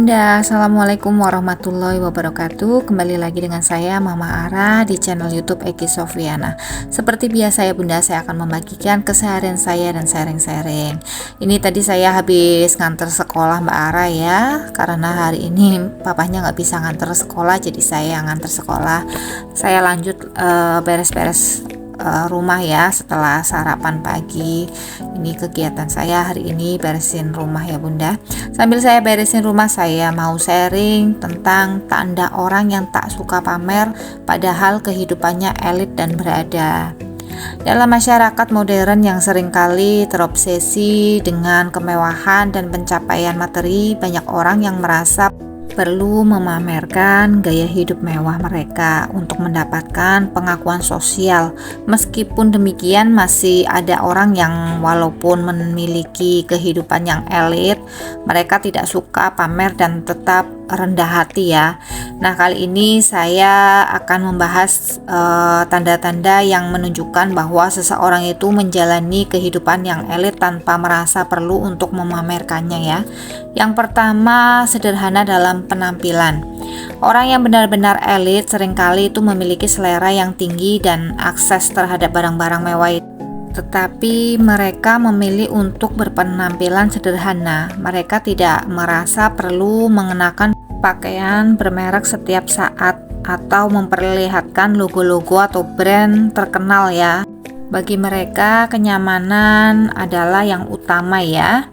Bunda, Assalamualaikum warahmatullahi wabarakatuh. Kembali lagi dengan saya Mama Ara di channel YouTube Eki Sofriana. Seperti biasa ya Bunda, saya akan membagikan keseharian saya dan sharing-sharing. Ini tadi saya habis nganter sekolah Mbak Ara ya, karena hari ini papanya nggak bisa nganter sekolah, jadi saya yang nganter sekolah. Saya lanjut beres-beres rumah ya setelah sarapan pagi. Ini kegiatan saya hari ini, beresin rumah ya Bunda. Sambil saya beresin rumah, saya mau sharing tentang tanda orang yang tak suka pamer padahal kehidupannya elit dan berada. Dalam masyarakat modern yang seringkali terobsesi dengan kemewahan dan pencapaian materi, banyak orang yang merasa perlu memamerkan gaya hidup mewah mereka untuk mendapatkan pengakuan sosial. Meskipun demikian, masih ada orang yang walaupun memiliki kehidupan yang elit, mereka tidak suka pamer dan tetap rendah hati ya. Nah, kali ini saya akan membahas tanda-tanda yang menunjukkan bahwa seseorang itu menjalani kehidupan yang elit tanpa merasa perlu untuk memamerkannya ya. Yang pertama, sederhana dalam penampilan. Orang yang benar-benar elit seringkali itu memiliki selera yang tinggi dan akses terhadap barang-barang mewah, tetapi mereka memilih untuk berpenampilan sederhana. Mereka tidak merasa perlu mengenakan pakaian bermerek setiap saat atau memperlihatkan logo-logo atau brand terkenal ya. Bagi mereka, kenyamanan adalah yang utama ya.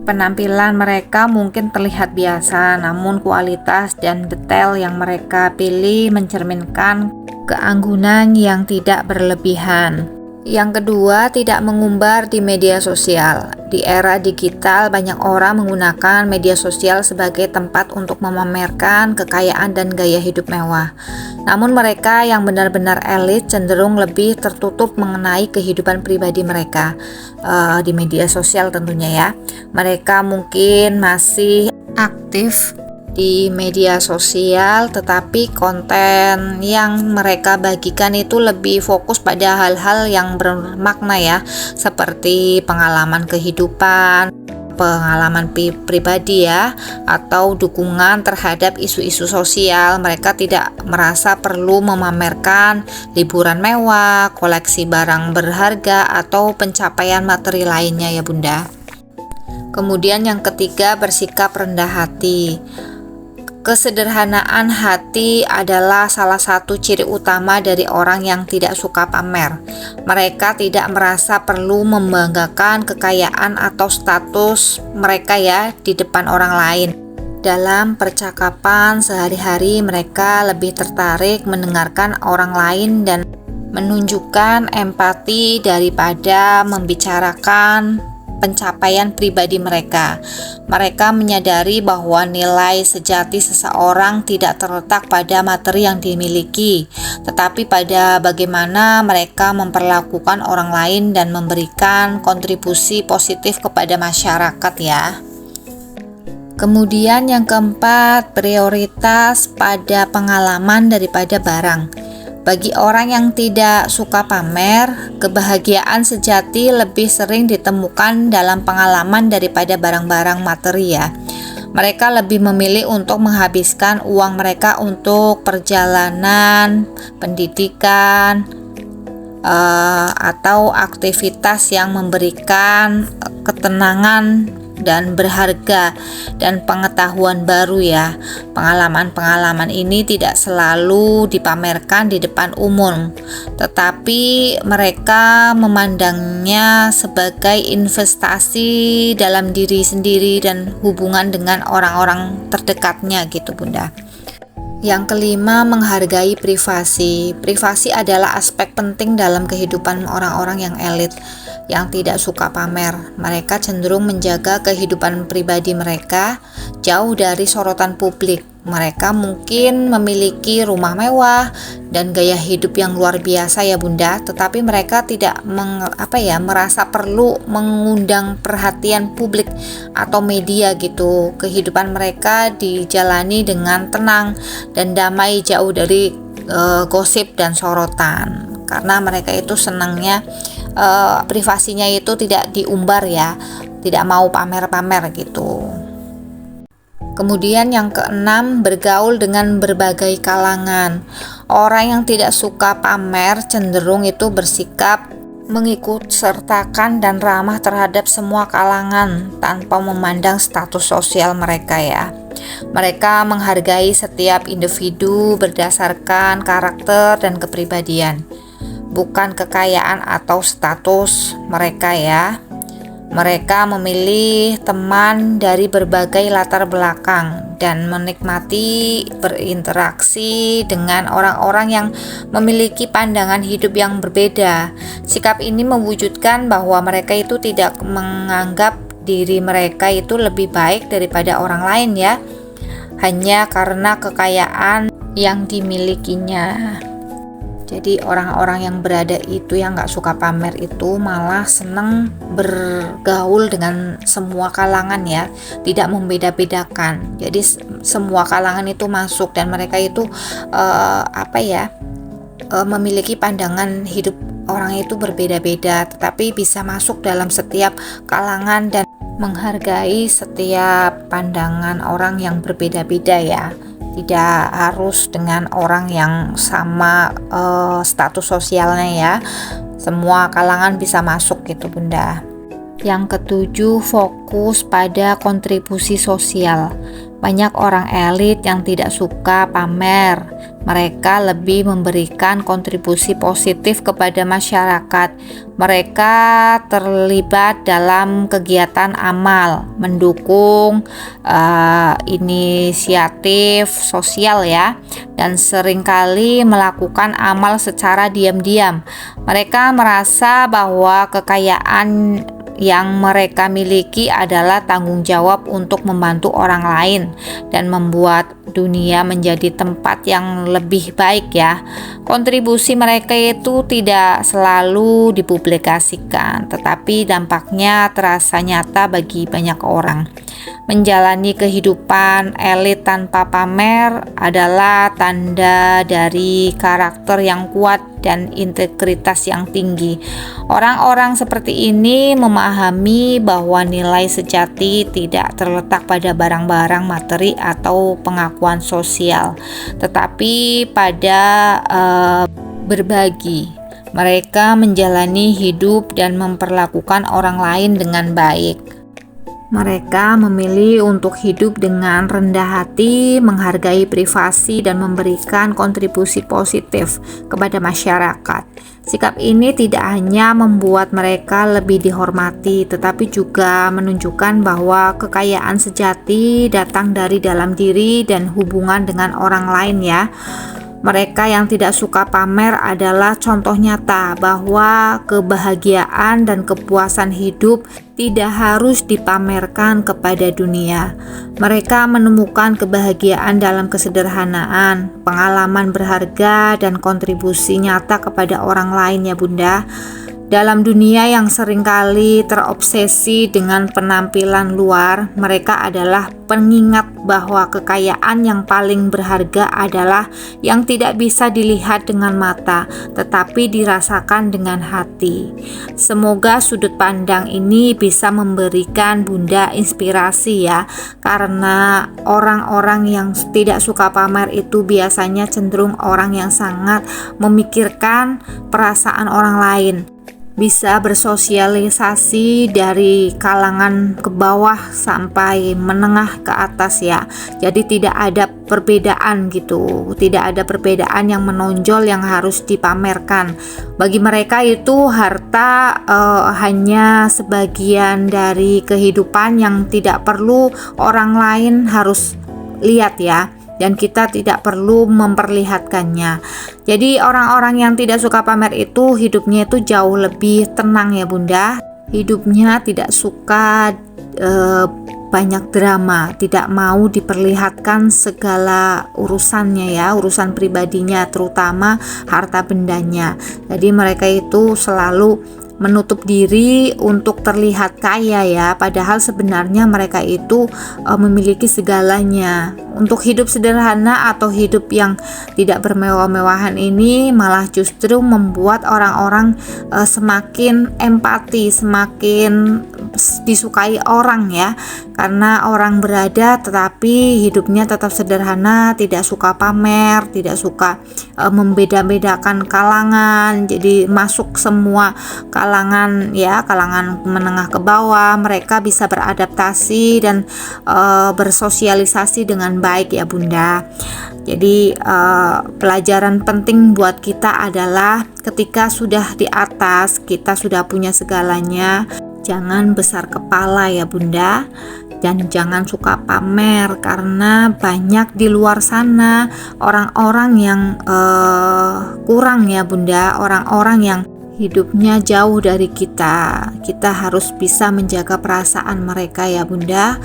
Penampilan mereka mungkin terlihat biasa, namun kualitas dan detail yang mereka pilih mencerminkan keanggunan yang tidak berlebihan. Yang kedua, tidak mengumbar di media sosial. Di era digital, banyak orang menggunakan media sosial sebagai tempat untuk memamerkan kekayaan dan gaya hidup mewah. Namun mereka yang benar-benar elit cenderung lebih tertutup mengenai kehidupan pribadi mereka di media sosial tentunya ya. Mereka mungkin masih aktif di media sosial, tetapi konten yang mereka bagikan itu lebih fokus pada hal-hal yang bermakna ya, seperti pengalaman kehidupan, pengalaman pribadi ya, atau dukungan terhadap isu-isu sosial. Mereka tidak merasa perlu memamerkan liburan mewah, koleksi barang berharga, atau pencapaian materi lainnya ya Bunda. Kemudian yang ketiga, bersikap rendah hati. Kesederhanaan hati adalah salah satu ciri utama dari orang yang tidak suka pamer. Mereka tidak merasa perlu membanggakan kekayaan atau status mereka ya di depan orang lain. Dalam percakapan sehari-hari, mereka lebih tertarik mendengarkan orang lain dan menunjukkan empati daripada membicarakan pencapaian pribadi mereka. Mereka menyadari bahwa nilai sejati seseorang tidak terletak pada materi yang dimiliki, tetapi pada bagaimana mereka memperlakukan orang lain dan memberikan kontribusi positif kepada masyarakat ya. Kemudian yang keempat, prioritas pada pengalaman daripada barang. Bagi orang yang tidak suka pamer, kebahagiaan sejati lebih sering ditemukan dalam pengalaman daripada barang-barang materi ya. Mereka lebih memilih untuk menghabiskan uang mereka untuk perjalanan, pendidikan, atau aktivitas yang memberikan ketenangan dan berharga dan pengetahuan baru ya. Pengalaman-pengalaman ini tidak selalu dipamerkan di depan umum, tetapi mereka memandangnya sebagai investasi dalam diri sendiri dan hubungan dengan orang-orang terdekatnya gitu Bunda. Yang kelima, menghargai privasi. Privasi adalah aspek penting dalam kehidupan orang-orang yang elit yang tidak suka pamer. Mereka cenderung menjaga kehidupan pribadi mereka jauh dari sorotan publik. Mereka mungkin memiliki rumah mewah dan gaya hidup yang luar biasa ya Bunda, tetapi mereka tidak merasa perlu mengundang perhatian publik atau media gitu. Kehidupan mereka dijalani dengan tenang dan damai, jauh dari gosip dan sorotan, karena mereka itu senangnya privasinya itu tidak diumbar ya, tidak mau pamer-pamer gitu. Kemudian yang keenam, bergaul dengan berbagai kalangan. Orang yang tidak suka pamer cenderung itu bersikap mengikut sertakan dan ramah terhadap semua kalangan tanpa memandang status sosial mereka ya. Mereka menghargai setiap individu berdasarkan karakter dan kepribadian, bukan kekayaan atau status mereka ya. Mereka memilih teman dari berbagai latar belakang dan menikmati berinteraksi dengan orang-orang yang memiliki pandangan hidup yang berbeda. Sikap ini mewujudkan bahwa mereka itu tidak menganggap diri mereka itu lebih baik daripada orang lain ya, hanya karena kekayaan yang dimilikinya. Jadi orang-orang yang berada itu yang gak suka pamer itu malah seneng bergaul dengan semua kalangan ya, tidak membeda-bedakan. Jadi semua kalangan itu masuk dan mereka itu memiliki pandangan hidup orang itu berbeda-beda, tetapi bisa masuk dalam setiap kalangan dan menghargai setiap pandangan orang yang berbeda-beda ya. Tidak harus dengan orang yang sama status sosialnya ya. Semua kalangan bisa masuk gitu Bunda. Yang ketujuh, fokus pada kontribusi sosial. Banyak orang elit yang tidak suka pamer. Mereka lebih memberikan kontribusi positif kepada masyarakat. Mereka terlibat dalam kegiatan amal, mendukung inisiatif sosial ya, dan seringkali melakukan amal secara diam-diam. Mereka merasa bahwa kekayaan yang mereka miliki adalah tanggung jawab untuk membantu orang lain dan membuat dunia menjadi tempat yang lebih baik ya. Kontribusi mereka itu tidak selalu dipublikasikan, tetapi dampaknya terasa nyata bagi banyak orang. Menjalani kehidupan elit tanpa pamer adalah tanda dari karakter yang kuat dan integritas yang tinggi. Orang-orang seperti ini memahami bahwa nilai sejati tidak terletak pada barang-barang materi atau pengakuan sosial, tetapi pada berbagi. Mereka menjalani hidup dan memperlakukan orang lain dengan baik. Mereka memilih untuk hidup dengan rendah hati, menghargai privasi, dan memberikan kontribusi positif kepada masyarakat. Sikap ini tidak hanya membuat mereka lebih dihormati, tetapi juga menunjukkan bahwa kekayaan sejati datang dari dalam diri dan hubungan dengan orang lain ya. Mereka yang tidak suka pamer adalah contoh nyata bahwa kebahagiaan dan kepuasan hidup tidak harus dipamerkan kepada dunia. Mereka menemukan kebahagiaan dalam kesederhanaan, pengalaman berharga, dan kontribusi nyata kepada orang lain ya Bunda. Dalam dunia yang seringkali terobsesi dengan penampilan luar, mereka adalah pengingat bahwa kekayaan yang paling berharga adalah yang tidak bisa dilihat dengan mata, tetapi dirasakan dengan hati. Semoga sudut pandang ini bisa memberikan Bunda inspirasi ya, karena orang-orang yang tidak suka pamer itu biasanya cenderung orang yang sangat memikirkan perasaan orang lain. Bisa bersosialisasi dari kalangan ke bawah sampai menengah ke atas ya. Jadi tidak ada perbedaan gitu, tidak ada perbedaan yang menonjol yang harus dipamerkan. Bagi mereka itu harta hanya sebagian dari kehidupan yang tidak perlu orang lain harus lihat ya, dan kita tidak perlu memperlihatkannya. Jadi orang-orang yang tidak suka pamer itu hidupnya itu jauh lebih tenang ya Bunda. Hidupnya tidak suka banyak drama, tidak mau diperlihatkan segala urusannya ya, urusan pribadinya, terutama harta bendanya. Jadi mereka itu selalu menutup diri untuk terlihat kaya ya, padahal sebenarnya mereka itu memiliki segalanya. Untuk hidup sederhana atau hidup yang tidak bermewah-mewahan ini malah justru membuat orang-orang semakin empati, semakin disukai orang ya, karena orang berada tetapi hidupnya tetap sederhana, tidak suka pamer, tidak suka membeda-bedakan kalangan. Jadi masuk semua kalangan ya, kalangan menengah ke bawah, mereka bisa beradaptasi dan bersosialisasi dengan baik ya Bunda. Jadi pelajaran penting buat kita adalah ketika sudah di atas, kita sudah punya segalanya, jangan besar kepala ya Bunda, dan jangan suka pamer, karena banyak di luar sana orang-orang yang kurang ya Bunda, orang-orang yang hidupnya jauh dari kita. Kita harus bisa menjaga perasaan mereka ya Bunda.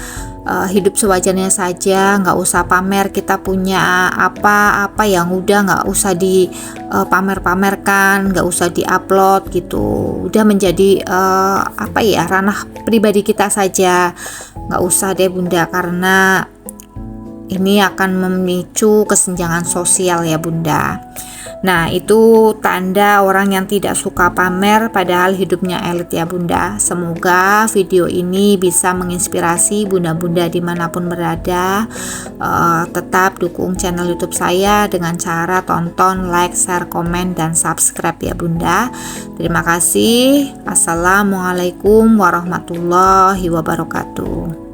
Hidup sewajarnya saja, nggak usah pamer kita punya apa-apa, yang udah nggak usah dipamer-pamerkan, nggak usah diupload gitu, udah menjadi ranah pribadi kita saja, nggak usah deh Bunda, karena ini akan memicu kesenjangan sosial ya Bunda. Nah, itu tanda orang yang tidak suka pamer padahal hidupnya elit ya Bunda. Semoga video ini bisa menginspirasi bunda-bunda dimanapun berada. Tetap dukung channel YouTube saya dengan cara tonton, like, share, komen, dan subscribe ya Bunda. Terima kasih. Assalamualaikum warahmatullahi wabarakatuh.